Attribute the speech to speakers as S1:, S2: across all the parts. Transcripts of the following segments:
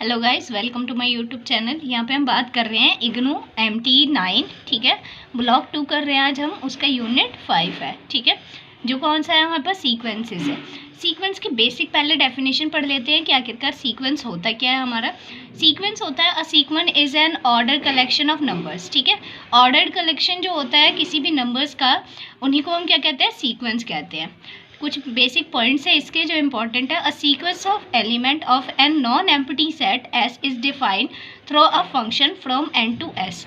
S1: Hello guys, welcome to my YouTube channel. यहाँ पे हम बात कर रहे हैं इग्नू MT9। ठीक है, ब्लॉक 2 कर रहे हैं आज हम। उसका यूनिट 5 है। ठीक है, जो कौन सा है हमारे पास सीक्वेंसेस है। सीक्वेंस की बेसिक पहले डेफिनेशन पढ़ लेते हैं कि आखिरकार सीक्वेंस होता क्या है हमारा। सीक्वेंस होता है, a sequence is an order collection of numbers. ठीक है, ऑर्डर्ड कलेक्शन जो होता है किसी भी नंबर्स का, उन्हीं को हम क्या कहते हैं, सीक्वेंस कहते हैं। कुछ बेसिक पॉइंट्स है इसके जो इंपॉर्टेंट है। A sequence of element of an non empty set S is defined through a function from N to S.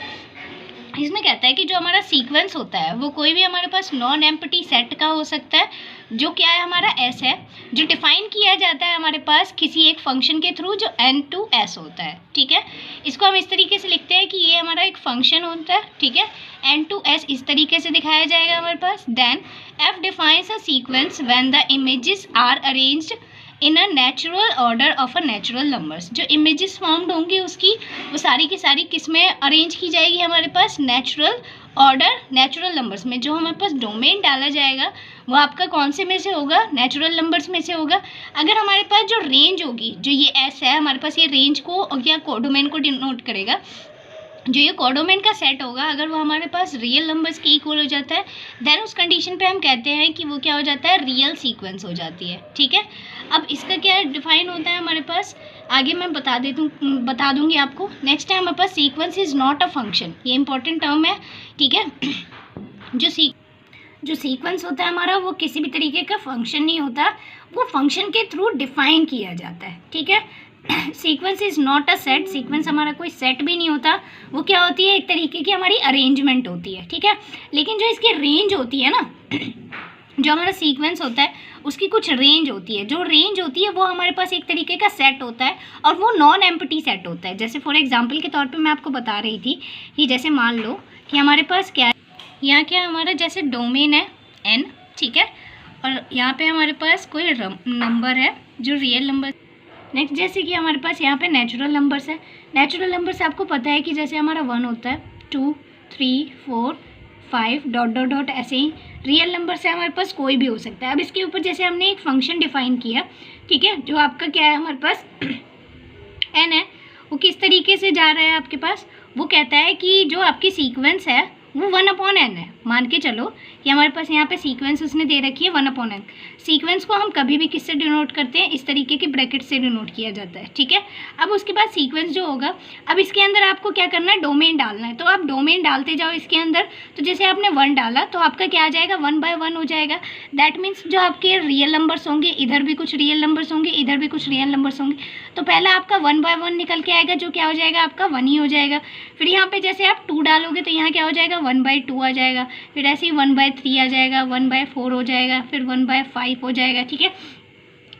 S1: इसमें कहता है कि जो हमारा सीक्वेंस होता है वो कोई भी हमारे पास नॉन एम्प्टी सेट का हो सकता है, जो क्या है हमारा एस है, जो डिफाइन किया जाता है हमारे पास किसी एक फंक्शन के थ्रू जो एन टू एस होता है। ठीक है, इसको हम इस तरीके से लिखते हैं कि ये हमारा एक फंक्शन होता है। ठीक है, एन टू एस इस तरीके से दिखाया जाएगा हमारे पास। Then F defines a sequence when the images are arranged in a natural order of a natural numbers. जो इमेजेस फॉर्म्ड होंगी उसकी वो सारी की सारी किस में अरेंज की जाएगी हमारे पास, नेचुरल ऑर्डर नेचुरल नंबर्स में। जो हमारे पास डोमेन डाला जाएगा वो आपका कौन से में से होगा, नेचुरल नंबर्स में से होगा। अगर हमारे पास जो रेंज होगी, जो ये एस है हमारे पास, ये रेंज को या कोडोमेन को डिनोट करेगा। जो ये कोडोमेन का सेट होगा अगर वो हमारे पास रियल नंबर्स के इक्वल हो जाता है, देन उस कंडीशन पे हम कहते हैं कि वो क्या हो जाता है, रियल सीक्वेंस हो जाती है। ठीक है, अब इसका क्या डिफाइन होता है हमारे पास, आगे मैं बता दूंगी आपको। नेक्स्ट है हमारे पास sequence is not a function. ये इंपॉर्टेंट टर्म है। ठीक है, जो सीक्वेंस होता है हमारा वो किसी भी तरीके का फंक्शन नहीं होता, वो फंक्शन के थ्रू डिफाइन किया जाता है। ठीक है, sequence is not a set. Sequence हमारा कोई सेट भी नहीं होता, वो क्या होती है, एक तरीके की हमारी अरेंजमेंट होती है। ठीक है, लेकिन जो इसकी रेंज होती है ना, जो हमारा सीक्वेंस होता है उसकी कुछ रेंज होती है। जो रेंज होती है वो हमारे पास एक तरीके का सेट होता है और वो नॉन एम्प्टी सेट होता है। जैसे फॉर एग्जांपल के तौर पे मैं आपको बता रही थी कि जैसे मान लो कि हमारे पास क्या है, यहाँ क्या हमारा जैसे डोमेन है n। ठीक है, और यहाँ पे हमारे पास कोई नंबर है जो रियल नंबर। नेक्स्ट जैसे कि हमारे पास यहाँ पे नेचुरल नंबर्स है। नेचुरल नंबर्स आपको पता है कि जैसे हमारा 1 होता है, 2, 3, 4, 5 डॉट डॉट डॉट, ऐसे ही रियल नंबर से हमारे पास कोई भी हो सकता है। अब इसके ऊपर जैसे हमने एक फंक्शन डिफाइन किया, ठीक है, जो आपका क्या है हमारे पास n है, वो किस तरीके से जा रहा है आपके पास, वो कहता है कि जो आपकी सीक्वेंस है वो 1/n है। मान के चलो कि हमारे पास यहाँ पे सीक्वेंस उसने दे रखी है 1/n। सीक्वेंस को हम कभी भी किससे डिनोट करते हैं, इस तरीके के ब्रैकेट से डिनोट किया जाता है। ठीक है, अब उसके बाद सीक्वेंस जो होगा, अब इसके अंदर आपको क्या करना है, डोमेन डालना है। तो आप डोमेन डालते जाओ इसके अंदर। तो जैसे आपने 1 डाला तो आपका क्या आ जाएगा, 1/1 हो जाएगा। दैट मीन्स जो आपके रियल नंबर्स होंगे, इधर भी कुछ रियल नंबर्स होंगे, इधर भी कुछ रियल नंबर्स होंगे। तो पहला आपका 1/1 निकल के आएगा, जो क्या हो जाएगा आपका 1 ही हो जाएगा। फिर यहाँ पे जैसे आप 2 डालोगे तो यहाँ क्या हो जाएगा, 1/2 आ जाएगा। फिर ऐसे ही 1/3 आ जाएगा, 1/4 हो जाएगा, फिर 1/5 हो जाएगा। ठीक है,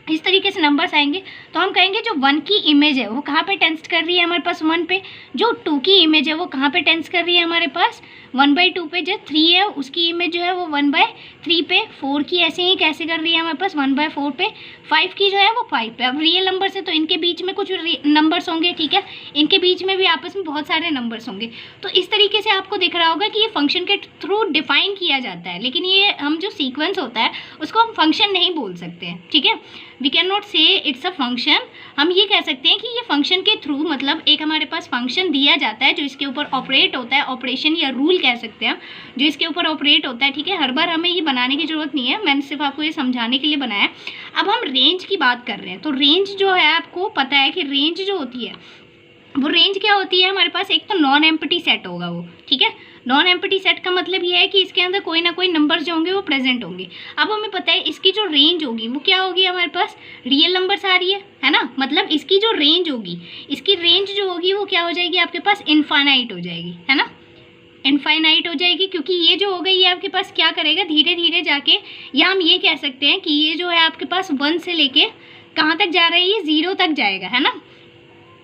S1: इस तरीके से नंबर्स आएंगे। तो हम कहेंगे जो 1 की इमेज है वो कहाँ पे टेंस कर रही है हमारे पास, 1 पे। जो 2 की इमेज है वो कहाँ पे टेंस कर रही है हमारे पास, 1/2 पे। जो 3 है उसकी इमेज जो है वो 1/3 पे। 4 की ऐसे ही कैसे कर रही है हमारे पास, 1/4 पे। 5 की जो है वो 5 पे। अब रियल नंबर से तो इनके बीच में कुछ नंबर्स होंगे। ठीक है, इनके बीच में भी आपस में बहुत सारे नंबर्स होंगे। तो इस तरीके से आपको दिख रहा होगा कि ये फंक्शन के थ्रू डिफाइन किया जाता है, लेकिन ये हम जो सीक्वेंस होता है उसको हम फंक्शन नहीं बोल सकते हैं। ठीक है, वी कैन नॉट से इट्स अ फंक्शन। हम ये कह सकते हैं कि ये फंक्शन के थ्रू, मतलब एक हमारे पास फंक्शन दिया जाता है जो इसके ऊपर ऑपरेट होता है, ऑपरेशन या रूल कह सकते हैं हम, जो इसके ऊपर ऑपरेट होता है। ठीक है, हर बार हमें ये बनाने की ज़रूरत नहीं है, मैंने सिर्फ आपको ये समझाने के लिए बनाया है। अब हम रेंज की बात कर रहे हैं। तो रेंज जो है, आपको पता है कि रेंज जो होती है वो रेंज क्या होती है हमारे पास, एक तो नॉन एम्प्टी सेट होगा वो। ठीक है, नॉन एम्प्टी सेट का मतलब ये है कि इसके अंदर कोई ना कोई नंबर्स जो होंगे वो प्रेजेंट होंगे। अब हमें पता है इसकी जो रेंज होगी वो क्या होगी, हमारे पास रियल नंबर्स आ रही है ना, मतलब इसकी जो रेंज होगी, इसकी रेंज जो होगी वो क्या हो जाएगी आपके पास, इनफाइनाइट हो जाएगी, है ना, इनफाइनाइट हो जाएगी। क्योंकि ये जो हो गई ये आपके पास क्या करेगा, धीरे धीरे जाके, या हम ये कह सकते हैं कि ये जो है आपके पास 1 से लेके कहाँ तक जा रहा है, ये 0 तक जाएगा, है ना।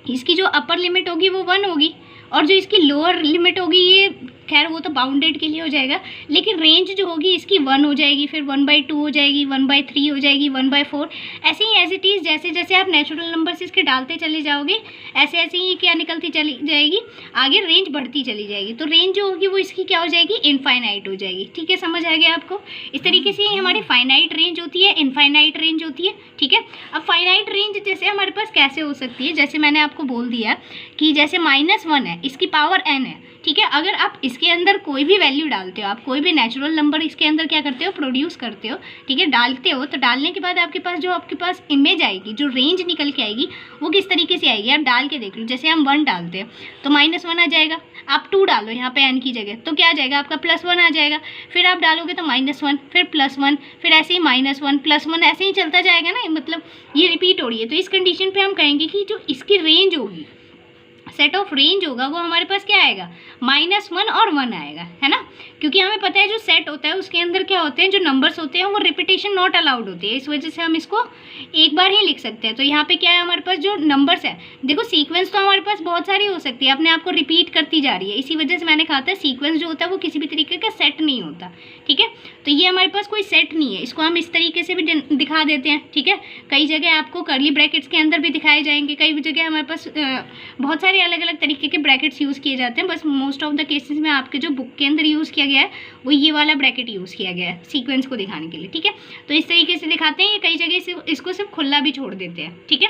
S1: इसकी जो अपर लिमिट होगी वो 1 होगी, और जो इसकी लोअर लिमिट होगी ये खैर वो तो बाउंडेड के लिए हो जाएगा, लेकिन रेंज जो होगी इसकी 1 हो जाएगी, फिर 1/2 हो जाएगी, 1/3 हो जाएगी, 1/4, ऐसे ही एज इट इज़ जैसे जैसे आप नेचुरल नंबर्स इसके डालते चले जाओगे ऐसे ऐसे ही क्या निकलती चली जाएगी, आगे रेंज बढ़ती चली जाएगी। तो रेंज जो होगी वो इसकी क्या हो जाएगी, इनफाइनाइट हो जाएगी। ठीक है, समझ आ गया आपको। इस तरीके से हमारी फाइनाइट रेंज होती है, इनफाइनाइट रेंज होती है। ठीक है, अब फाइनाइट रेंज जैसे हमारे पास कैसे हो सकती है, जैसे मैंने आपको बोल दिया कि जैसे -1 है, इसकी पावर n है। ठीक है, अगर आप इसके अंदर कोई भी वैल्यू डालते हो, आप कोई भी नेचुरल नंबर इसके अंदर क्या करते हो, प्रोड्यूस करते हो, ठीक है, डालते हो, तो डालने के बाद आपके पास इमेज आएगी, जो रेंज निकल के आएगी वो किस तरीके से आएगी, आप डाल के देख लो। जैसे हम 1 डालते हैं तो -1 आ जाएगा, आप 2 डालो यहाँ पे n की जगह तो क्या आ जाएगा आपका +1 आ जाएगा, फिर आप डालोगे तो -1, फिर +1, फिर ऐसे ही -1 +1 ऐसे ही चलता जाएगा ना, मतलब ये रिपीट हो रही है। तो इस कंडीशन पे हम कहेंगे कि जो इसकी रेंज होगी, सेट ऑफ रेंज होगा, वो हमारे पास क्या आएगा, -1 और 1 आएगा, है ना। क्योंकि हमें पता है जो सेट होता है उसके अंदर क्या होते हैं, जो नंबर्स होते हैं वो रिपीटेशन नॉट अलाउड होती है, इस वजह से हम इसको एक बार ही लिख सकते हैं। तो यहाँ पे क्या है हमारे पास जो नंबर्स है, देखो सीक्वेंस तो हमारे पास बहुत सारी हो सकती है, अपने आप को रिपीट करती जा रही है, इसी वजह से मैंने कहा था सीक्वेंस जो होता है वो किसी भी तरीके का सेट नहीं होता। ठीक है, तो ये हमारे पास कोई सेट नहीं है, इसको हम इस तरीके से भी दिखा देते हैं। ठीक है, कई जगह आपको कर्ली ब्रैकेट्स के अंदर भी दिखाए जाएंगे, कई जगह हमारे पास बहुत सारे अलग अलग तरीके के ब्रैकेट्स यूज़ किए जाते हैं, बस मोस्ट ऑफ द केसेस में आपके जो बुक के अंदर यूज़ किया गया है वो ये वाला ब्रैकेट यूज़ किया गया है सीक्वेंस को दिखाने के लिए। ठीक है, तो इस तरीके से दिखाते हैं, ये कई जगह इसको सिर्फ खुला भी छोड़ देते हैं। ठीक है,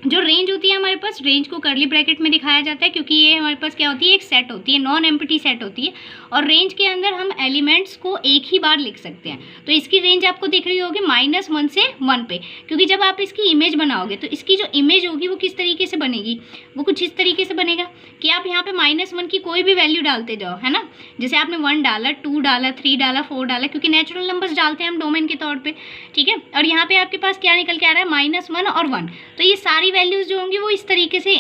S1: जो रेंज होती है हमारे पास, रेंज को कर्ली ब्रैकेट में दिखाया जाता है क्योंकि ये हमारे पास क्या होती है, एक सेट होती है, नॉन एम्प्टी सेट होती है, और रेंज के अंदर हम एलिमेंट्स को एक ही बार लिख सकते हैं। तो इसकी रेंज आपको दिख रही होगी -1 से 1 पे, क्योंकि जब आप इसकी इमेज बनाओगे तो इसकी जो इमेज होगी वो किस तरीके से बनेगी, वो कुछ इस तरीके से बनेगा कि आप यहाँ पे -1 की कोई भी वैल्यू डालते जाओ, है ना। जैसे आपने 1 डाला, 2 डाला, 3 डाला, 4 डाला, क्योंकि नेचुरल नंबर्स डालते हैं हम डोमेन के तौर पर। ठीक है, और यहाँ पे आपके पास क्या निकल के आ रहा है, -1 और 1, तो ये सारी वैल्यूज़ जो होंगी वो इस तरीके से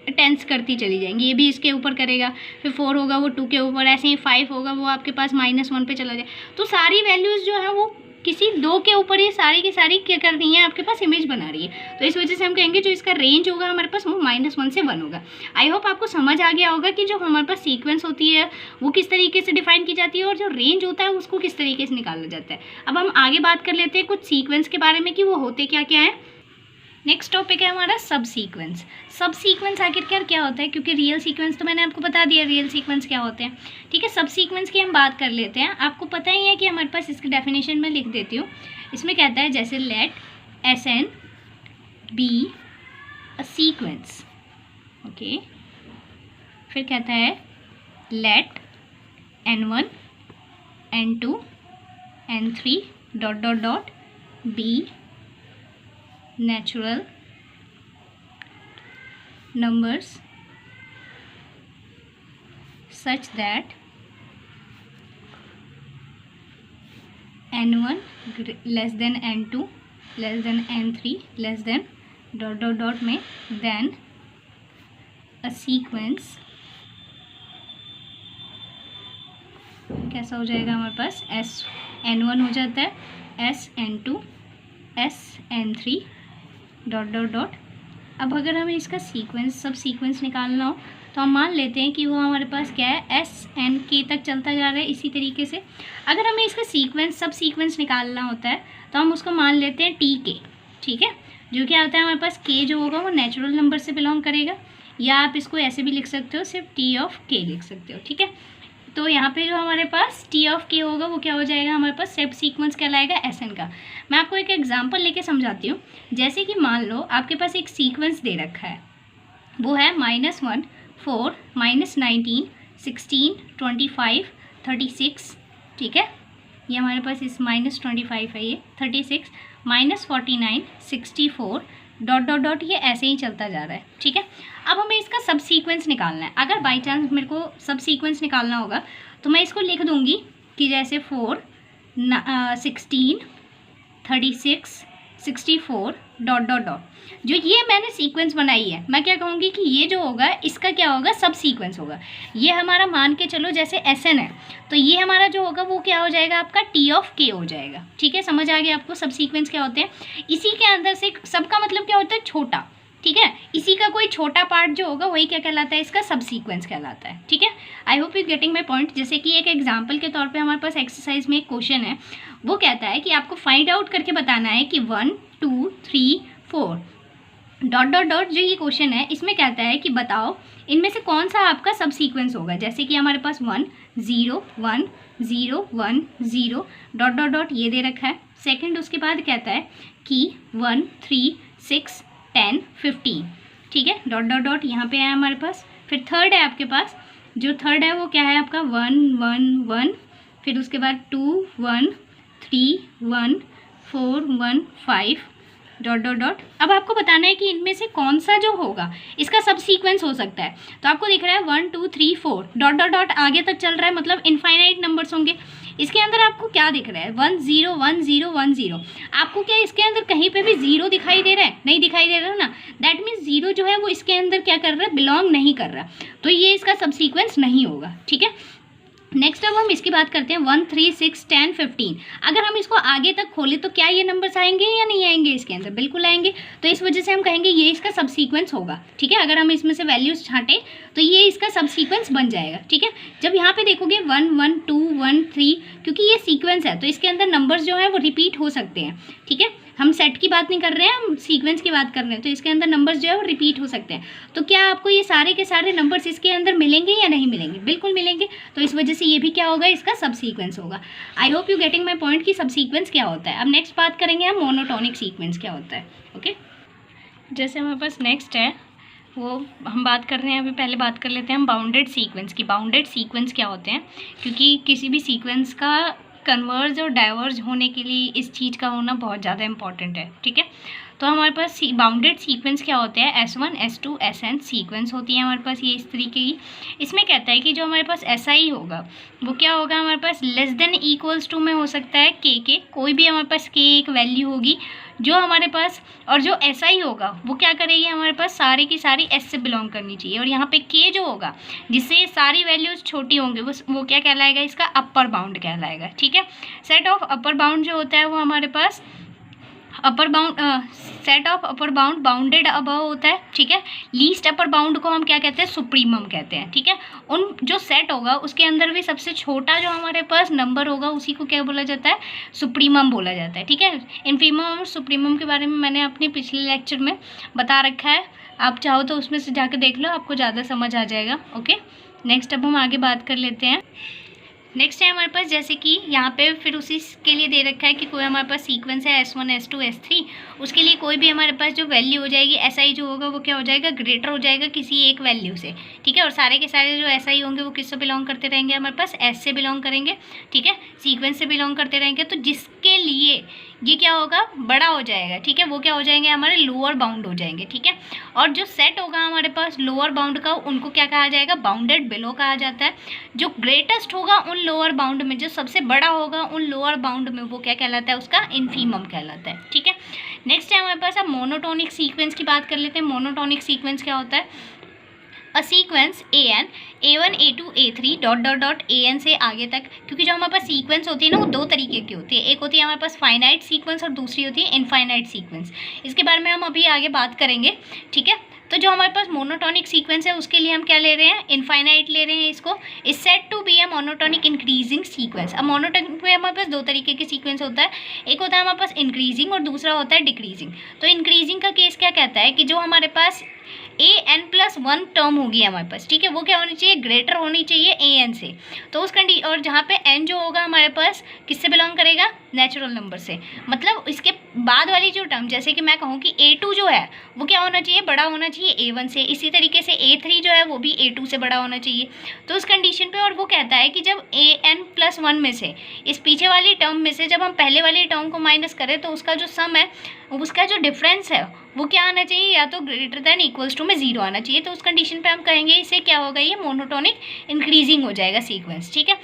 S1: टेंस करती चली जाएंगी। ये भी इसके ऊपर करेगा, फिर 4 होगा वो 2 के ऊपर, ऐसे ही 5 होगा वो आपके पास -1 पे चला जाए। तो सारी वैल्यूज़ जो है वो किसी 2 के ऊपर ये सारी की सारी क्या कर रही है, आपके पास इमेज बना रही है। तो इस वजह से हम कहेंगे जो इसका रेंज होगा हमारे पास वो -1 से 1 होगा। आई होप आपको समझ आ गया होगा कि जो हमारे पास सीक्वेंस होती है वो किस तरीके से डिफाइन की जाती है और जो रेंज होता है उसको किस तरीके से निकाला जाता है। अब हम आगे बात कर लेते हैं कुछ सीक्वेंस के बारे में कि वो होते क्या क्या है। नेक्स्ट टॉपिक है हमारा सब सीक्वेंस। सब सीक्वेंस आखिरकार क्या होता है, क्योंकि रियल सीक्वेंस तो मैंने आपको बता दिया रियल सीक्वेंस क्या होते हैं। ठीक है, सब सीक्वेंस की हम बात कर लेते हैं। आपको पता ही है कि हमारे पास इसकी डेफिनेशन में लिख देती हूँ। इसमें कहता है जैसे let Sn be a sequence, okay, फिर कहता है let N1 N2 N3 ... be natural numbers such that n1 less than n2 less than n3 less than ... में then a sequence कैसा हो जाएगा हमारे पास, N1 हो जाता है Sn2 Sn3 ... अब अगर हमें इसका सीक्वेंस सब सीक्वेंस निकालना हो तो हम मान लेते हैं कि वो हमारे पास क्या है, Sn तक चलता जा रहा है। इसी तरीके से अगर हमें इसका सीक्वेंस सब सीक्वेंस निकालना होता है तो हम उसको मान लेते हैं Tk। ठीक है, जो क्या होता है हमारे पास k जो होगा वो नेचुरल नंबर से बिलोंग करेगा, या आप इसको ऐसे भी लिख सकते हो, सिर्फ T लिख सकते हो। ठीक है, तो यहाँ पे जो हमारे पास T होगा वो क्या हो जाएगा, हमारे पास सब सीक्वेंस कहलाएगा Sn का। मैं आपको एक एग्जांपल लेके समझाती हूँ। जैसे कि मान लो आपके पास एक सीक्वेंस दे रखा है, वो है -1 4 -19 16 25 36। ठीक है, ये हमारे पास इस -25 है, ये 36 -49 64 ... ये ऐसे ही चलता जा रहा है। ठीक है, अब हमें इसका सब सीक्वेंस निकालना है। अगर बाई चांस मेरे को सब सीक्वेंस निकालना होगा तो मैं इसको लिख दूंगी कि जैसे 4 16 36 64 ... जो ये मैंने सीक्वेंस बनाई है, मैं क्या कहूँगी कि ये जो होगा इसका क्या होगा, सब सीक्वेंस होगा। ये हमारा मान के चलो जैसे Sn है, तो ये हमारा जो होगा वो क्या हो जाएगा, आपका T हो जाएगा। ठीक है, समझ आ गया आपको सब सीक्वेंस क्या होते हैं। इसी के अंदर से सबका मतलब क्या होता है, छोटा। ठीक है। इसी का कोई छोटा पार्ट जो होगा वही क्या कहलाता है, इसका सब सीक्वेंस कहलाता है। ठीक है, I hope you getting my point. जैसे कि एक एग्जाम्पल के तौर पे हमारे पास एक्सरसाइज में एक क्वेश्चन है, वो कहता है कि आपको फाइंड आउट करके बताना है कि 1 2 3 4 डॉट डॉट डॉट। जो ये क्वेश्चन है इसमें कहता है कि बताओ इनमें से कौन सा आपका सब सीक्वेंस होगा। जैसे कि हमारे पास 1 0 1 0 1 0 डॉट डॉट डॉट ये दे रखा है। सेकंड उसके बाद कहता है कि 1 3 6 10 15, ठीक है, डॉट डॉट डॉट यहाँ पे है हमारे पास। फिर थर्ड है आपके पास, जो थर्ड है वो क्या है आपका 1 1 1, फिर उसके बाद 2 1 3 1 4 1 5 डॉट डॉट डॉट। अब आपको बताना है कि इनमें से कौन सा जो होगा इसका सब सीक्वेंस हो सकता है। तो आपको दिख रहा है 1 2 3 4 डॉट डॉट डॉट आगे तक चल रहा है, मतलब इनफाइनाइट नंबर्स होंगे। इसके अंदर आपको क्या दिख रहा है 1 0 1 0 1 0। आपको क्या इसके अंदर कहीं पे भी जीरो दिखाई दे रहा है? नहीं दिखाई दे रहा ना। दैट मीन्स जीरो जो है वो इसके अंदर क्या कर रहा है, बिलोंग नहीं कर रहा, तो ये इसका सब सीक्वेंस नहीं होगा। ठीक है, नेक्स्ट अब हम इसकी बात करते हैं 1 3 6 10 15। अगर हम इसको आगे तक खोलें तो क्या ये नंबर्स आएंगे या नहीं आएंगे इसके अंदर? बिल्कुल आएंगे। तो इस वजह से हम कहेंगे ये इसका सब सीक्वेंस होगा। ठीक है, अगर हम इसमें से वैल्यूज छांटें तो ये इसका सब सीक्वेंस बन जाएगा। ठीक है, जब यहाँ पे देखोगे 1 1 2 1 3, क्योंकि ये सीक्वेंस है तो इसके अंदर नंबर्स जो है वो रिपीट हो सकते हैं। ठीक है, हम सेट की बात नहीं कर रहे हैं, हम सीक्वेंस की बात कर रहे हैं, तो इसके अंदर नंबर्स जो है वो रिपीट हो सकते हैं। तो क्या आपको ये सारे के सारे नंबर्स इसके अंदर मिलेंगे या नहीं मिलेंगे? बिल्कुल मिलेंगे। तो इस वजह से ये भी क्या होगा, इसका सब सीक्वेंस होगा। I hope you getting my point कि सब सीक्वेंस क्या होता है। अब नेक्स्ट बात करेंगे हम मोनोटोनिक सीक्वेंस क्या होता है। ओके, जैसे हमारे पास नेक्स्ट है वो हम बात कर रहे हैं, अभी पहले बात कर लेते हैं हम बाउंडेड सीक्वेंस की। बाउंडेड सीक्वेंस क्या होते हैं, क्योंकि किसी भी सीक्वेंस का कन्वर्ज और डाइवर्ज होने के लिए इस चीज़ का होना बहुत ज़्यादा इंपॉर्टेंट है। ठीक है, तो हमारे पास बाउंडेड सीक्वेंस क्या होते हैं, S1 S2 SN सीक्वेंस होती है हमारे पास ये इस तरीके की। इसमें कहता है कि जो हमारे पास SI होगा वो क्या होगा, हमारे पास लेस देन इक्वल्स टू में हो सकता है K के, कोई भी हमारे पास K एक वैल्यू होगी जो हमारे पास, और जो SI होगा वो क्या करेगी, हमारे पास सारी की सारी S से बिलोंग करनी चाहिए। और यहाँ पे K जो होगा जिससे सारी वैल्यूज छोटी होंगी वो क्या कहलाएगा, इसका अपर बाउंड कहलाएगा। ठीक है, सेट ऑफ अपर बाउंड जो होता है वो हमारे पास upper bound, set of upper bound bounded above होता है। ठीक है, लीस्ट अपर बाउंड को हम क्या कहते हैं, सुप्रीमम कहते हैं। ठीक है, उन जो सेट होगा उसके अंदर भी सबसे छोटा जो हमारे पास नंबर होगा उसी को क्या बोला जाता है, सुप्रीमम बोला जाता है। ठीक है, इनफीमम और सुप्रीमम के बारे में मैंने अपने पिछले लेक्चर में बता रखा है, आप चाहो तो उसमें से जाकर देख लो, आपको ज़्यादा समझ आ जाएगा। ओके, नेक्स्ट अब हम आगे बात कर लेते हैं। नेक्स्ट है हमारे पास, जैसे कि यहाँ पे फिर उसी के लिए दे रखा है कि कोई हमारे पास सीक्वेंस है S1 S2 S3, उसके लिए कोई भी हमारे पास जो वैल्यू हो जाएगी SI जो होगा वो क्या हो जाएगा, ग्रेटर हो जाएगा किसी एक वैल्यू से। ठीक है, और सारे के सारे जो SI होंगे वो किससे बिलोंग करते रहेंगे, हमारे पास S से बिलोंग करेंगे। ठीक है, सीक्वेंस से बिलोंग करते रहेंगे, तो जिसके लिए ये क्या होगा, बड़ा हो जाएगा। ठीक है, वो क्या हो जाएंगे, हमारे लोअर बाउंड हो जाएंगे। ठीक है, और जो सेट होगा हमारे पास लोअर बाउंड का उनको क्या कहा जाएगा, बाउंडेड बिलो कहा जाता है। जो ग्रेटेस्ट होगा उन लोअर बाउंड में, जो सबसे बड़ा होगा उन लोअर बाउंड में, वो क्या कहलाता है, उसका इनफीमम कहलाता है। ठीक है, नेक्स्ट है हमारे पास, अब मोनोटोनिक सीक्वेंस की बात कर लेते हैं। मोनोटोनिक सीक्वेंस क्या होता है, a sequence AN A1 A2 A3 dot dot dot AN से आगे तक, क्योंकि जो हमारे पास सीक्वेंस होती है ना वो दो तरीके की होती है, एक होती है हमारे पास फाइनाइट सीक्वेंस और दूसरी होती है इनफाइनाइट सीक्वेंस। इसके बारे में हम अभी आगे बात करेंगे। ठीक है, तो जो हमारे पास मोनोटोनिक सीक्वेंस है उसके लिए हम क्या ले रहे हैं, इनफाइनाइट ले रहे हैं। इसको is said to be a monotonic increasing sequence. अब मोनोटोनिक में हमारे पास दो तरीके के सीक्वेंस होता है, एक होता है हमारे पास इंक्रीजिंग और दूसरा होता है डिक्रीजिंग। तो इंक्रीजिंग का केस क्या कहता है कि जो हमारे पास AN+1 टर्म होगी हमारे पास, ठीक है, वो क्या होनी चाहिए, ग्रेटर होनी चाहिए AN से। तो उस कंडीशन, और जहाँ पे N जो होगा हमारे पास किससे बिलोंग करेगा, नेचुरल नंबर से। मतलब इसके बाद वाली जो टर्म, जैसे कि मैं कहूँ कि A2 जो है वो क्या होना चाहिए, बड़ा होना चाहिए A1 से। इसी तरीके से A3 जो है वो भी A2 से बड़ा होना चाहिए। तो उस कंडीशन पे, और वो कहता है कि जब AN+1 में से, इस पीछे वाली टर्म में से जब हम पहले वाली टर्म को माइनस करें तो उसका जो सम है, उसका जो डिफरेंस है वो क्या आना चाहिए, या तो ग्रेटर देन इक्वल्स टू में 0 आना चाहिए। तो उस कंडीशन पे हम कहेंगे इसे क्या होगा, ये मोनोटोनिक इंक्रीजिंग हो जाएगा सीक्वेंस। ठीक है,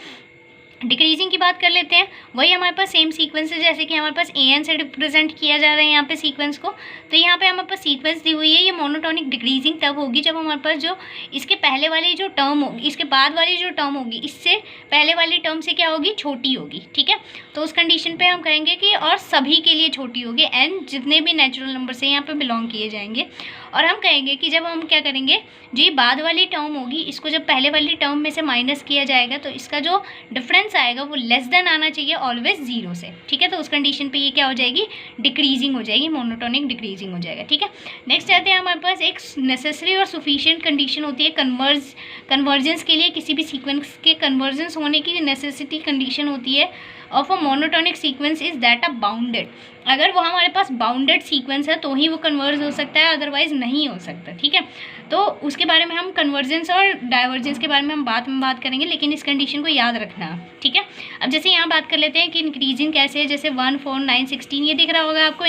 S1: डिक्रीजिंग की बात कर लेते हैं। वही हमारे पास सेम सीक्वेंस है, जैसे कि हमारे पास AN से रिप्रेजेंट किया जा रहा है यहाँ पे सीक्वेंस को। तो यहाँ पे हमारे पास सीक्वेंस दी हुई है, ये मोनोटोनिक डिक्रीजिंग तब होगी जब हमारे पास जो इसके पहले वाली जो टर्म होगी, इसके बाद वाली जो टर्म होगी, इससे पहले वाली टर्म से क्या होगी, छोटी होगी। ठीक है, तो उस कंडीशन पे हम कहेंगे कि और सभी के लिए छोटी होगी, n जितने भी नेचुरल नंबर से यहाँ पे बिलोंग किए जाएंगे। और हम कहेंगे कि जब हम क्या करेंगे, जो ये बाद वाली टर्म होगी इसको जब पहले वाली टर्म में से माइनस किया जाएगा तो इसका जो डिफरेंस आएगा वो लेस देन आना चाहिए ऑलवेज 0 से, ठीक है। तो उस कंडीशन पे ये क्या हो जाएगी, डिक्रीजिंग हो जाएगी, मोनोटोनिक डिक्रीजिंग हो जाएगा, ठीक है। नेक्स्ट आते हैं हमारे पास एक नेसेसरी और सफिशिएंट कंडीशन होती है कन्वर्जेंस के लिए, किसी भी सीक्वेंस के कन्वर्जेंस होने की नेसेसिटी कंडीशन होती है of a monotonic sequence is that a bounded. अगर वो हमारे पास बाउंडेड सीक्वेंस है तो ही वो कन्वर्ज हो सकता है, अदरवाइज नहीं हो सकता, ठीक है। तो उसके बारे में हम कन्वर्जेंस और डाइवर्जेंस के बारे में हम बाद में बात करेंगे, लेकिन इस कंडीशन को याद रखना, ठीक है। अब जैसे यहाँ बात कर लेते हैं कि इंक्रीजिंग कैसे है, जैसे 1 4 9 16 ये दिख रहा होगा आपको,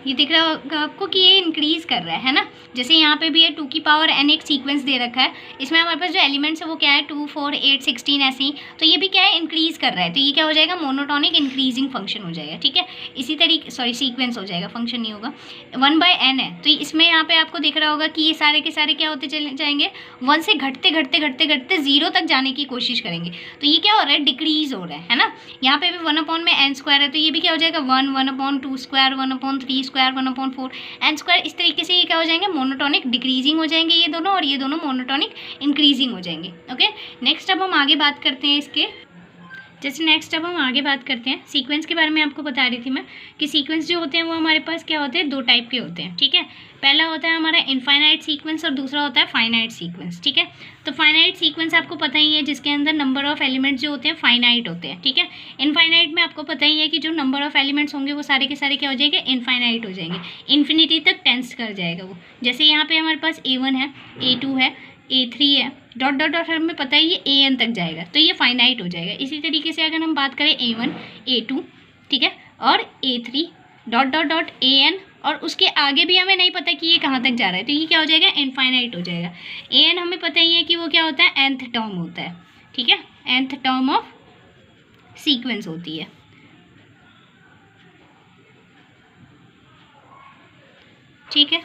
S1: ये दिख रहा होगा आपको कि ये इंक्रीज़ कर रहा है ना। जैसे यहाँ पे भी है 2 की पावर n एक सीक्वेंस दे रखा है, इसमें हमारे पास जो एलिमेंट्स है वो क्या है 2 4 8 16 ऐसे ही, तो ये भी क्या है इंक्रीज़ कर रहा है, तो ये क्या हो जाएगा मोनोटोनिक इंक्रीजिंग फंक्शन हो जाएगा, ठीक है। इसी तरीके सीक्वेंस हो जाएगा, फंक्शन नहीं होगा। 1/n है तो इसमें यहाँ पे आपको दिख रहा होगा कि ये सारे के सारे क्या होते चले जाएंगे, 1 से घटते घटते घटते घटते 0 तक जाने की कोशिश करेंगे, तो ये क्या हो रहा है डिक्रीज हो रहा है ना। यहाँ पे भी 1/n² है तो ये भी क्या हो जाएगा 1 1/2² 1/3² 1/4 n², इस तरीके से ये क्या हो जाएंगे मोनोटोनिक डिक्रीजिंग हो जाएंगे ये दोनों, और ये दोनों मोनोटोनिक इंक्रीजिंग हो जाएंगे, ओके। नेक्स्ट अब हम आगे बात करते हैं इसके, जैसे नेक्स्ट अब हम आगे बात करते हैं सीक्वेंस के बारे में। आपको बता रही थी मैं कि सीक्वेंस जो होते हैं वो हमारे पास क्या होते हैं, 2 टाइप के होते हैं, ठीक है। पहला होता है हमारा इनफाइनाइट सीक्वेंस और दूसरा होता है फाइनाइट सीक्वेंस, ठीक है। तो फाइनाइट सीक्वेंस आपको पता ही है जिसके अंदर नंबर ऑफ एलिमेंट्स जो होते हैं फाइनाइट होते हैं, ठीक है। इनफाइनाइट में आपको पता ही है कि जो नंबर ऑफ एलिमेंट्स होंगे वो सारे के सारे क्या हो जाएंगे इनफाइनाइट हो जाएंगे, इन्फिनिटी तक टेंस कर जाएगा वो। जैसे यहाँ पे हमारे पास A1 है, A2 है, A3 है, डॉट डॉट डॉट हमें पता है ये AN तक जाएगा, तो ये फाइनाइट हो जाएगा। इसी तरीके से अगर हम बात करें A1 A2, ठीक है, और A3 dot dot dot AN, और उसके आगे भी हमें नहीं पता कि ये कहाँ तक जा रहा है, तो ये क्या हो जाएगा इनफाइनाइट हो जाएगा। AN हमें पता ही है कि वो क्या होता है nth टर्म होता है, ठीक है, nth टर्म ऑफ सीक्वेंस होती है, ठीक है।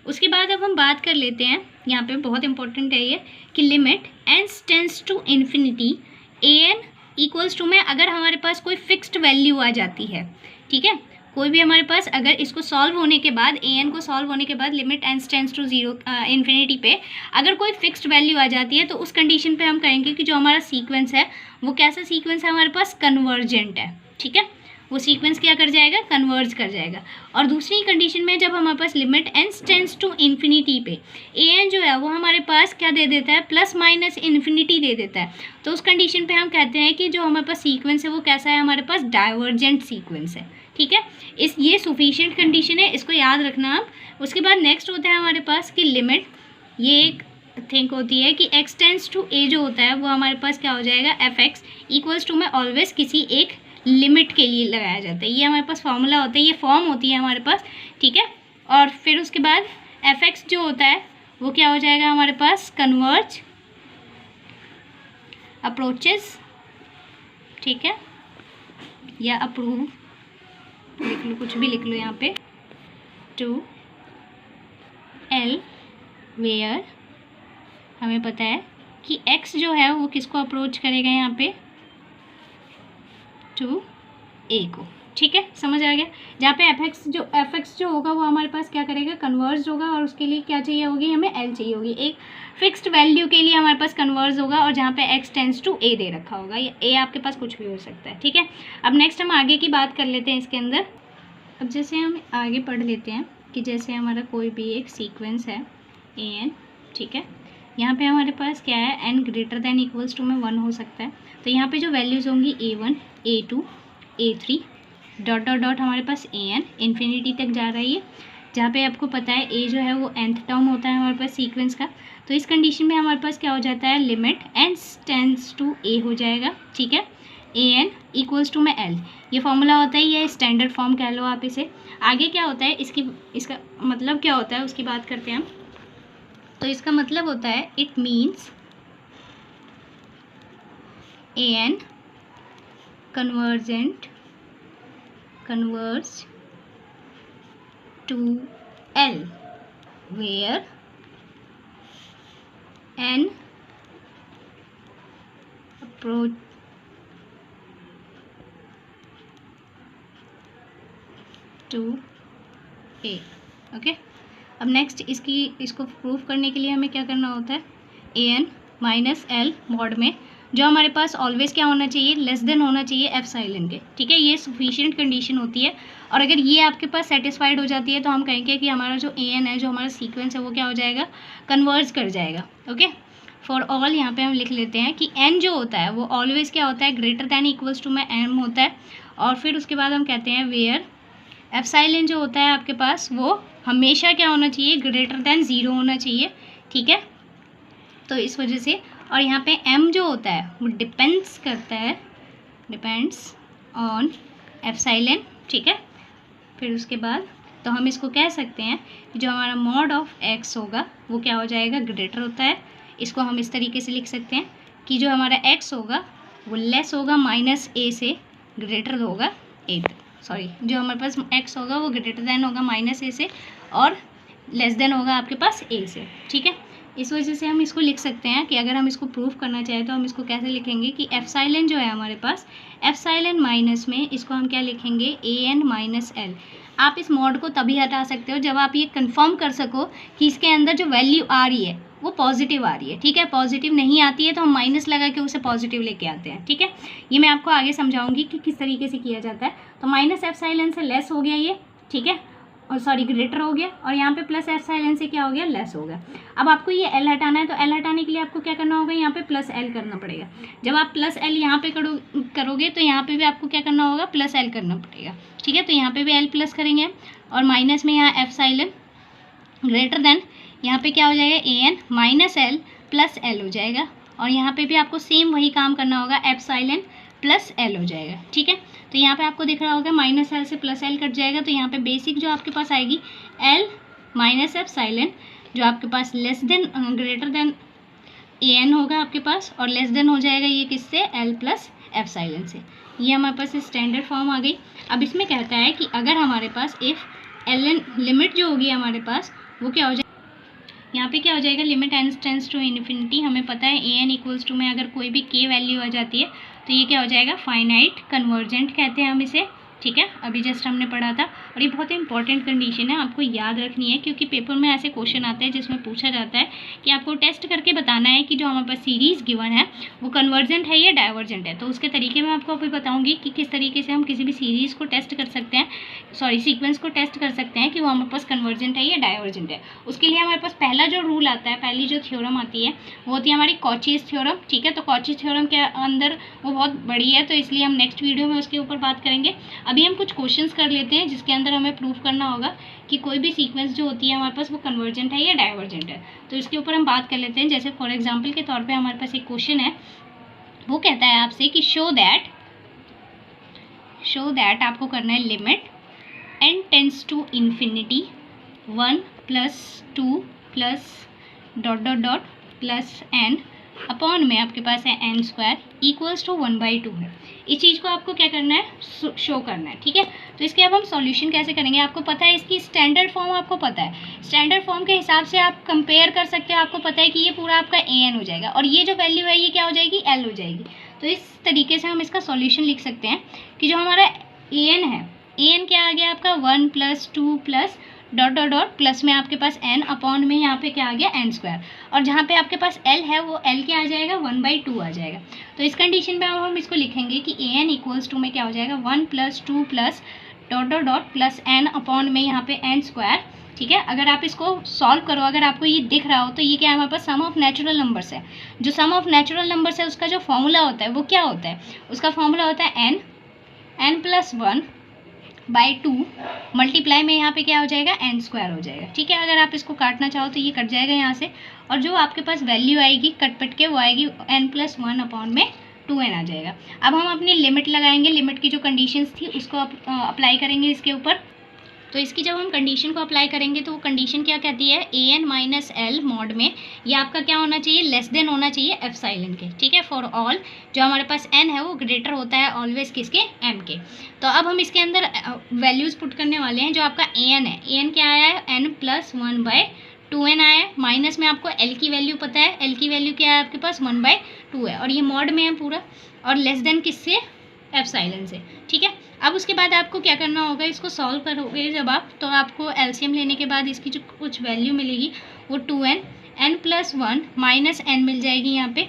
S1: उसके बाद अब हम बात कर लेते हैं, यहाँ पे बहुत इंपॉर्टेंट है ये कि limit n tends to infinity AN equals to में अगर हमारे पास कोई फिक्स्ड वैल्यू आ जाती है, ठीक है, कोई भी हमारे पास अगर इसको सॉल्व होने के बाद AN को सॉल्व होने के बाद limit n tends to 0 infinity पे अगर कोई फिक्स्ड वैल्यू आ जाती है तो उस कंडीशन पे हम कहेंगे कि जो हमारा सीक्वेंस है वो कैसा सीक्वेंस है हमारे पास कन्वर्जेंट है, ठीक है, वो सीक्वेंस क्या कर जाएगा कन्वर्ज कर जाएगा। और दूसरी कंडीशन में जब हमारे पास limit n tends to infinity पे AN जो है वो हमारे पास क्या दे देता है प्लस माइनस इन्फिनिटी दे देता है, तो उस कंडीशन पे हम कहते हैं कि जो हमारे पास सीक्वेंस है वो कैसा है हमारे पास डाइवर्जेंट सीक्वेंस है, ठीक है। ये सफिशिएंट कंडीशन है, इसको याद रखना आप। उसके बाद नेक्स्ट होता है हमारे पास कि लिमिट, ये एक थिंक होती है कि x टेंस टू a जो होता है वो हमारे पास क्या हो जाएगा fx इक्वल्स टू में ऑलवेज किसी एक लिमिट के लिए लगाया जाता है, ये हमारे पास फॉर्मूला होता है, ये फॉर्म होती है हमारे पास, ठीक है। और फिर उसके बाद fx जो होता है वो क्या हो जाएगा हमारे पास कन्वर्ज अप्रोचेस, ठीक है, या अप्रूव लिख लो, कुछ भी लिख लो यहाँ पे, टू L वेयर हमें पता है कि x जो है वो किसको अप्रोच करेगा यहाँ पे टू A को, ठीक है, समझ आ गया। जहाँ पे fx जो होगा वो हमारे पास क्या करेगा कन्वर्ज होगा, और उसके लिए क्या चाहिए होगी हमें L चाहिए होगी, एक फिक्स्ड वैल्यू के लिए हमारे पास कन्वर्ज होगा, और जहाँ पे x टेंस टू A दे रखा होगा, या A आपके पास कुछ भी हो सकता है, ठीक है। अब नेक्स्ट हम आगे की बात कर लेते हैं इसके अंदर। अब जैसे हम आगे पढ़ लेते हैं कि जैसे हमारा कोई भी एक सीक्वेंस है AN, ठीक है, यहाँ पे हमारे पास क्या है n greater than equals to में 1 हो सकता है, तो यहाँ पे जो वैल्यूज़ होंगी A1 A2 A3 dot dot dot हमारे पास AN इन्फिनिटी तक जा रही है, जहाँ पे आपको पता है A जो है वो nth टर्म होता है हमारे पास सीक्वेंस का, तो इस कंडीशन में हमारे पास क्या हो जाता है limit n tends to A हो जाएगा, ठीक है, AN इक्वल्स टू में L, ये फॉर्मूला होता है, ये स्टैंडर्ड फॉर्म कह लो आप इसे। आगे क्या होता है इसका मतलब क्या होता है उसकी बात करते हैं हम। तो इसका मतलब होता है it means AN converge to L where N ए। ओके, अब नेक्स्ट इसको प्रूव करने के लिए हमें क्या करना होता है, A N minus L mod में जो हमारे पास ऑलवेज क्या होना चाहिए, लेस देन होना चाहिए एप्सिलॉन के। ठीक है, ये सफिशिएंट कंडीशन होती है और अगर ये आपके पास सेटिस्फाइड हो जाती है तो हम कहेंगे कि हमारा जो ए एन है, जो हमारा सीक्वेंस है, वो क्या हो जाएगा, कन्वर्ज कर जाएगा। ओके, फॉर ऑल यहाँ पे हम लिख लेते हैं कि एन जो होता है वो ऑलवेज क्या होता है, ग्रेटर दैन इक्वल्स टू में एम होता है। और फिर उसके बाद हम कहते हैं वेयर एप्सिलॉन जो होता है आपके पास वो हमेशा क्या होना चाहिए, ग्रेटर दैन 0 होना चाहिए। ठीक है, तो इस वजह से, और यहाँ पे m जो होता है वो डिपेंड्स ऑन एप्सिलॉन। ठीक है, फिर उसके बाद तो हम इसको कह सकते हैं कि जो हमारा मॉड ऑफ x होगा वो क्या हो जाएगा, ग्रेटर होता है। इसको हम इस तरीके से लिख सकते हैं कि जो हमारा x होगा वो लेस होगा माइनस a से, ग्रेटर होगा जो हमारे पास x होगा वो ग्रेटर दैन होगा माइनस a से और लेस देन होगा आपके पास a से। ठीक है, इस वजह से हम इसको लिख सकते हैं कि अगर हम इसको प्रूफ करना चाहें तो हम इसको कैसे लिखेंगे कि एप्सिलॉन जो है हमारे पास, एप्सिलॉन माइनस में इसको हम क्या लिखेंगे, ए एन माइनस एल। आप इस मॉड को तभी हटा सकते हो जब आप ये कंफर्म कर सको कि इसके अंदर जो वैल्यू आ रही है वो पॉजिटिव आ रही है। ठीक है, पॉजिटिव नहीं आती है तो हम माइनस लगा के उसे पॉजिटिव लेके आते हैं। ठीक है, ये मैं आपको आगे समझाऊंगी कि किस तरीके से किया जाता है। तो माइनस एप्सिलॉन से लेस हो गया ये, ठीक है, और सॉरी ग्रेटर हो गया, और यहाँ पे प्लस एप्सिलॉन से क्या हो गया, लेस हो गया। अब आपको ये एल हटाना है तो एल हटाने के लिए आपको क्या करना होगा, यहाँ पे प्लस एल करना पड़ेगा। जब आप प्लस एल यहाँ पे करोगे तो यहाँ पे भी आपको क्या करना होगा, प्लस एल करना पड़ेगा। ठीक है, तो यहाँ पे भी एल प्लस करेंगे और माइनस में यहाँ एप्सिलॉन ग्रेटर देन, यहाँ पे क्या हो जाएगा, A N minus L plus L हो जाएगा, और यहाँ पे भी आपको सेम वही काम करना होगा, एप्सिलॉन प्लस एल हो जाएगा। ठीक है, तो यहाँ पे आपको दिख रहा होगा माइनस एल से प्लस एल कट जाएगा, तो यहाँ पे बेसिक जो आपके पास आएगी एल माइनस एप्सिलॉन, जो आपके पास less than greater than A N होगा आपके पास, और लेस देन हो जाएगा ये किससे, एल प्लस एप्सिलॉन से। ये हमारे पास स्टैंडर्ड फॉर्म आ गई। अब इसमें कहता है कि अगर हमारे पास इफ़ एल एन लिमिट जो होगी हमारे पास वो क्या हो जाएगा, यहाँ पे क्या हो जाएगा, limit N tends to infinity. हमें पता है ए एन इक्वल्स टू में अगर कोई भी के वैल्यू आ जाती है तो ये क्या हो जाएगा, फाइनाइट कन्वर्जेंट कहते हैं हम इसे। ठीक है, अभी जस्ट हमने पढ़ा था, और ये बहुत इंपॉर्टेंट कंडीशन है, आपको याद रखनी है, क्योंकि पेपर में ऐसे क्वेश्चन आते हैं जिसमें पूछा जाता है कि आपको टेस्ट करके बताना है कि जो हमारे पास सीरीज़ गिवन है वो कन्वर्जेंट है या डाइवर्जेंट है। तो उसके तरीके मैं आपको अभी बताऊंगी कि किस तरीके से हम किसी भी सीरीज़ को टेस्ट कर सकते हैं, सीक्वेंस को टेस्ट कर सकते हैं कि वो हमारे पास कन्वर्जेंट है या डाइवर्जेंट है। उसके लिए हमारे पास पहला जो रूल आता है, पहली जो थ्योरम आती है वो होती है हमारी कॉचीज़ थ्योरम। ठीक है, तो कॉचीज़ थ्योरम के अंदर वो बहुत बड़ी है, तो इसलिए हम नेक्स्ट वीडियो में उसके ऊपर बात करेंगे। अभी हम कुछ क्वेश्चंस कर लेते हैं जिसके अंदर हमें प्रूफ करना होगा कि कोई भी सीक्वेंस जो होती है हमारे पास वो कन्वर्जेंट है या डाइवर्जेंट है। तो इसके ऊपर हम बात कर लेते हैं। जैसे फॉर एग्जांपल के तौर पे हमारे पास एक क्वेश्चन है, वो कहता है आपसे कि शो दैट आपको करना है limit n tends to infinity 1 + 2 + ... plus n upon में आपके पास है n² इक्वल्स टू 1/2 है। इस चीज़ को आपको क्या करना है, शो करना है। ठीक है, तो इसके अब हम सॉल्यूशन कैसे करेंगे, आपको पता है इसकी स्टैंडर्ड फॉर्म आपको पता है, स्टैंडर्ड फॉर्म के हिसाब से आप कंपेयर कर सकते हो। आपको पता है कि ये पूरा आपका an हो जाएगा और ये जो वैल्यू है ये क्या हो जाएगी, l हो जाएगी। तो इस तरीके से हम इसका सॉल्यूशन लिख सकते हैं कि जो हमारा an है, an क्या आ गया आपका 1 + 2 + ... प्लस में आपके पास n अपॉन में यहाँ पे क्या आ गया n², और जहाँ पे आपके पास l है वो l क्या आ जाएगा, 1/2 आ जाएगा। तो इस कंडीशन पे अब हम इसको लिखेंगे कि an इक्वल्स टू में क्या हो जाएगा, 1 + 2 + ... प्लस n अपॉन में यहाँ पे n²। ठीक है, अगर आप इसको सॉल्व करो, अगर आपको ये दिख रहा हो तो ये क्या है, हमारे पास सम ऑफ नेचुरल नंबर्स है। जो सम ऑफ नेचुरल नंबर्स है उसका जो फॉर्मूला होता है वो क्या होता है, उसका फॉर्मूला होता है n + 1/2 मल्टीप्लाई में यहाँ पे क्या हो जाएगा, n² हो जाएगा। ठीक है, अगर आप इसको काटना चाहो तो ये कट जाएगा यहाँ से, और जो आपके पास वैल्यू आएगी कट के वो आएगी n + 1 अपॉन में 2n आ जाएगा। अब हम अपनी लिमिट लगाएंगे, लिमिट की जो कंडीशंस थी उसको अप्लाई करेंगे इसके ऊपर। तो इसकी जब हम कंडीशन को अप्लाई करेंगे तो वो कंडीशन क्या कहती है, an माइनस एल मॉड में ये आपका क्या होना चाहिए, लेस देन होना चाहिए एप्सिलॉन के। ठीक है, फॉर ऑल जो हमारे पास n है वो ग्रेटर होता है ऑलवेज किसके, m के। तो अब हम इसके अंदर वैल्यूज़ पुट करने वाले हैं। जो आपका an है, an क्या आया है, n + 1/2n आया है, माइनस में आपको l की वैल्यू पता है, l की वैल्यू क्या है आपके पास 1/2 है, और ये मॉड में है पूरा, और लेस देन किससे, एप्सिलॉन से। ठीक है, अब उसके बाद आपको क्या करना होगा, इसको सॉल्व करोगे जब आप, तो आपको एलसीएम लेने के बाद इसकी जो कुछ वैल्यू मिलेगी वो 2n n+1 माइनस n मिल जाएगी यहाँ पे,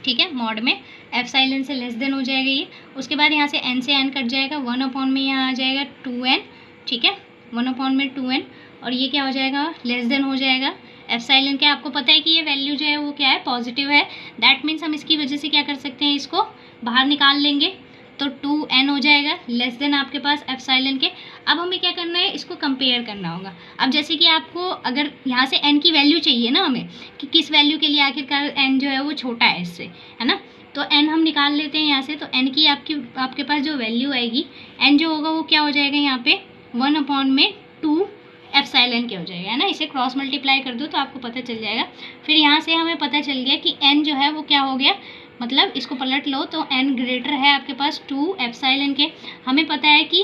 S1: ठीक है, मॉड में एप्सिलॉन से लेस देन हो जाएगा ये। उसके बाद यहाँ से n से n कट जाएगा, 1 में यहाँ आ जाएगा 2n, ठीक है, 1 में 2n, और ये क्या हो जाएगा, लेस देन हो जाएगा। एप्सिलॉन क्या आपको पता है कि ये वैल्यू जो है वो क्या है, पॉजिटिव है। दैट मीन्स हम इसकी वजह से क्या कर सकते हैं, इसको बाहर निकाल लेंगे, तो 2n हो जाएगा लेस देन आपके पास एप्सिलॉन के। अब हमें क्या करना है, इसको कंपेयर करना होगा। अब जैसे कि आपको अगर यहाँ से n की वैल्यू चाहिए ना हमें, कि किस वैल्यू के लिए आखिरकार n जो है वो छोटा है इससे, है ना, तो n हम निकाल लेते हैं यहाँ से। तो n की आपके पास जो वैल्यू आएगी, n जो होगा वो क्या हो जाएगा यहाँ पे 1/2 एप्सिलॉन के हो जाएगा, है ना। इसे क्रॉस मल्टीप्लाई कर दो तो आपको पता चल जाएगा। फिर यहाँ से हमें पता चल गया कि n जो है वो क्या हो गया, मतलब इसको पलट लो तो n ग्रेटर है आपके पास 2 एप्सिलॉन के। हमें पता है कि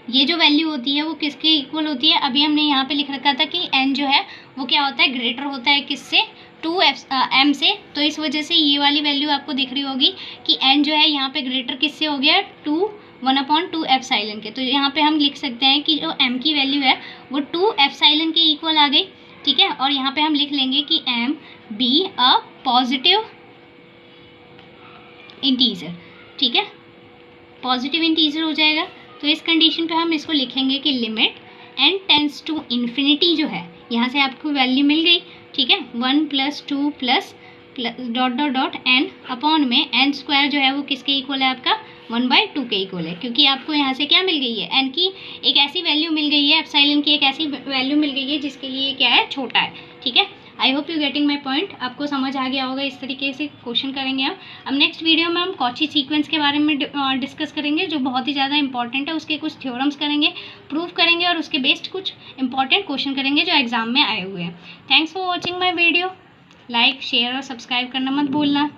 S1: ये जो वैल्यू होती है वो किसके इक्वल होती है, अभी हमने यहाँ पे लिख रखा था कि n जो है वो क्या होता है, ग्रेटर होता है किससे, 2m से। तो इस वजह से ये वाली वैल्यू आपको दिख रही होगी कि n जो है यहाँ पे ग्रेटर किससे हो गया, 1/2 एप्सिलॉन के। तो यहाँ पे हम लिख सकते हैं कि जो m की वैल्यू है वो 2 एप्सिलॉन के इक्वल आ गई, ठीक है। और यहाँ पे हम लिख लेंगे कि m be a positive integer, ठीक है, पॉजिटिव इंटीजर हो जाएगा। तो इस कंडीशन पे हम इसको लिखेंगे कि limit n tends to infinity जो है, यहाँ से आपको वैल्यू मिल गई, ठीक है, 1 + 2 + dot dot dot n upon में n² जो है वो किसके इक्वल है, आपका 1/2 के इक्वल है, क्योंकि आपको यहाँ से क्या मिल गई है, n की एक ऐसी वैल्यू मिल गई है, एप्सिलॉन की एक ऐसी वैल्यू मिल गई है जिसके लिए क्या है, छोटा है, ठीक है। I hope you getting my point, आपको समझ आ गया होगा। इस तरीके से क्वेश्चन करेंगे हम। अब नेक्स्ट वीडियो में हम कॉची सीक्वेंस के बारे में डिस्कस करेंगे, जो बहुत ही ज़्यादा इंपॉर्टेंट है। उसके कुछ थ्योरम्स करेंगे, प्रूव करेंगे, और उसके बेस्ड कुछ इंपॉर्टेंट क्वेश्चन करेंगे जो एग्जाम में आए हुए हैं। Thanks for watching my video. Like, share और सब्सक्राइब करना मत भूलना।